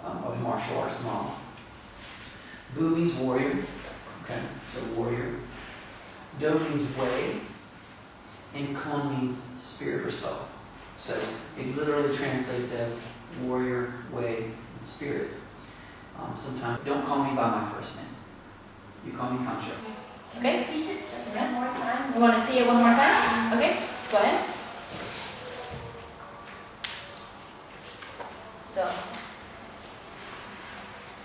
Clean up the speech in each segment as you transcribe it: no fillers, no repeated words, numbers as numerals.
of a martial arts model. Bu means warrior, okay, so warrior. Do means way, and Kon means spirit or soul. So it literally translates as warrior, way, and spirit. Sometimes don't call me by my first name. You call me Concho. Okay, just one more time. You want to see it one more time? Okay, go ahead. So,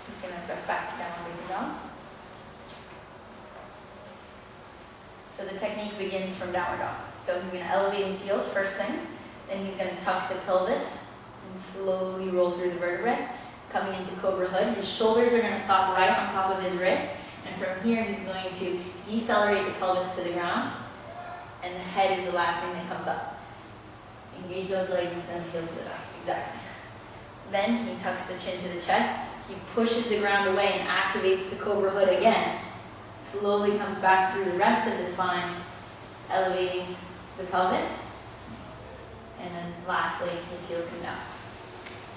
he's going to press back down, raising down. So the technique begins from downward dog. So he's going to elevate his heels first thing. Then he's going to tuck the pelvis and slowly roll through the vertebrae, coming into Cobra Hood. His shoulders are going to stop right on top of his wrist. And from here, he's going to decelerate the pelvis to the ground. And the head is the last thing that comes up. Engage those legs and send the heels to the back. Exactly. Then he tucks the chin to the chest. He pushes the ground away and activates the Cobra Hood again. Slowly comes back through the rest of the spine, elevating the pelvis. And then lastly, his heels come down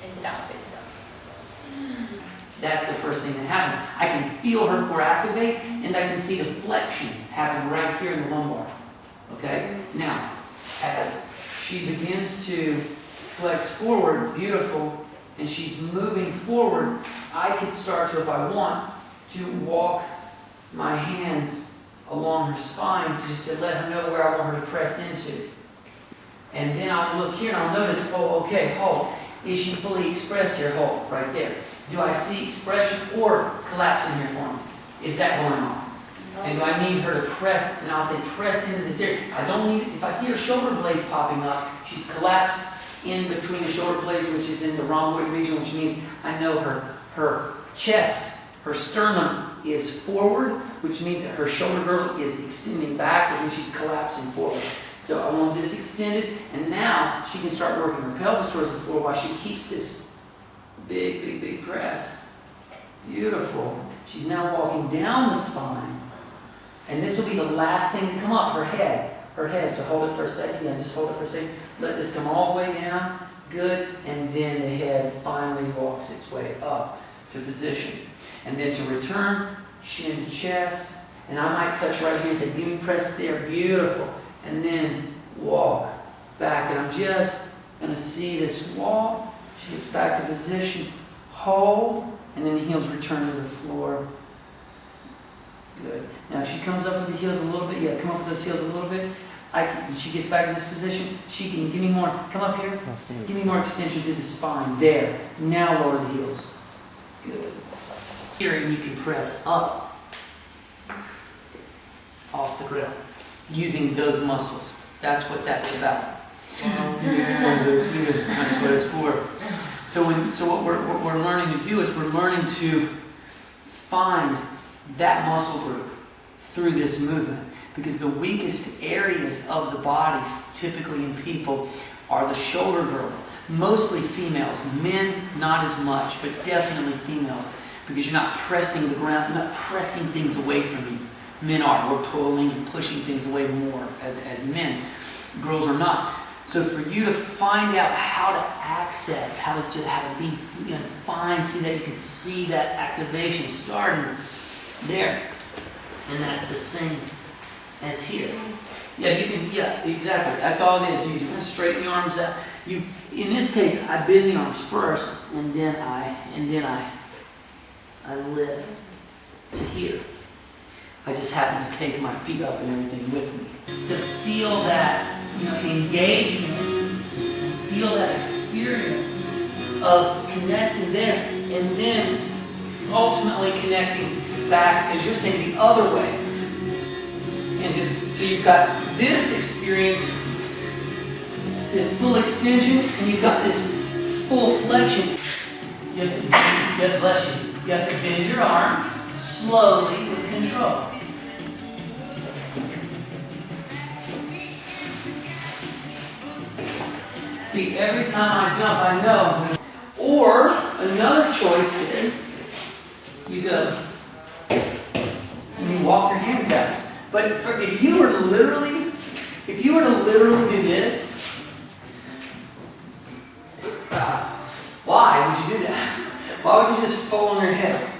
into downward facing dog. That's the first thing that happened. I can feel her core activate, and I can see the flexion happen right here in the lumbar. Okay? Now, as she begins to flex forward, beautiful, and she's moving forward, I could start to, if I want, to walk my hands along her spine just to let her know where I want her to press into. And then I'll look here and I'll notice, oh, okay, hold. Is she fully expressed here? Hold, right there. Do I see expression or collapse in here for me? Is that going on? And do I need her to press, and I'll say press into this area. I don't need, if I see her shoulder blades popping up, she's collapsed in between the shoulder blades, which is in the rhomboid region, which means I know her chest, her sternum is forward, which means that her shoulder girdle is extending back, which means she's collapsing forward. So I want this extended, and now she can start working her pelvis towards the floor while she keeps this big, big, big press. Beautiful. She's now walking down the spine. And this will be the last thing to come up, her head. Her head. So hold it for a second. Yeah, just hold it for a second. Let this come all the way down. Good. And then the head finally walks its way up to position. And then to return, chin to chest. And I might touch right here and say, give me press there. Beautiful. And then walk back. And I'm just going to see this walk. She gets back to position. Hold. And then the heels return to the floor. Good. Now if she comes up with the heels a little bit, yeah, come up with those heels a little bit. She gets back in this position. She can give me more. Come up here. Give me more extension to the spine. There. Now lower the heels. Good. Here, and you can press up off the ground using those muscles. That's what that's about. Yeah, that's good. That's what it's for. So what we're learning to do is we're learning to find that muscle group through this movement, because the weakest areas of the body typically in people are the shoulder girdle. Mostly females, men not as much, but definitely females, because you're not pressing the ground, you're not pressing things away from you. Men are. We're pulling and pushing things away more as men. Girls are not. So for you to find out how to access, how to be, see that you can see that activation starting there. And that's the same as here. Yeah, you can, yeah, exactly. That's all it is. You just straighten the arms out. In this case, I bend the arms first, and then I lift to here. I just happen to take my feet up and everything with me. To feel that, engagement, and feel that experience of connecting there, and then ultimately connecting back, as you're saying, the other way. And just, so you've got this experience, this full extension, and you've got this full flexion. You have to, bless you. You have to bend your arms slowly with control. See, every time I jump, I know. Or another choice is you go and you walk your hands out. But if you were to literally do this, why would you do that? Why would you just fall on your hip?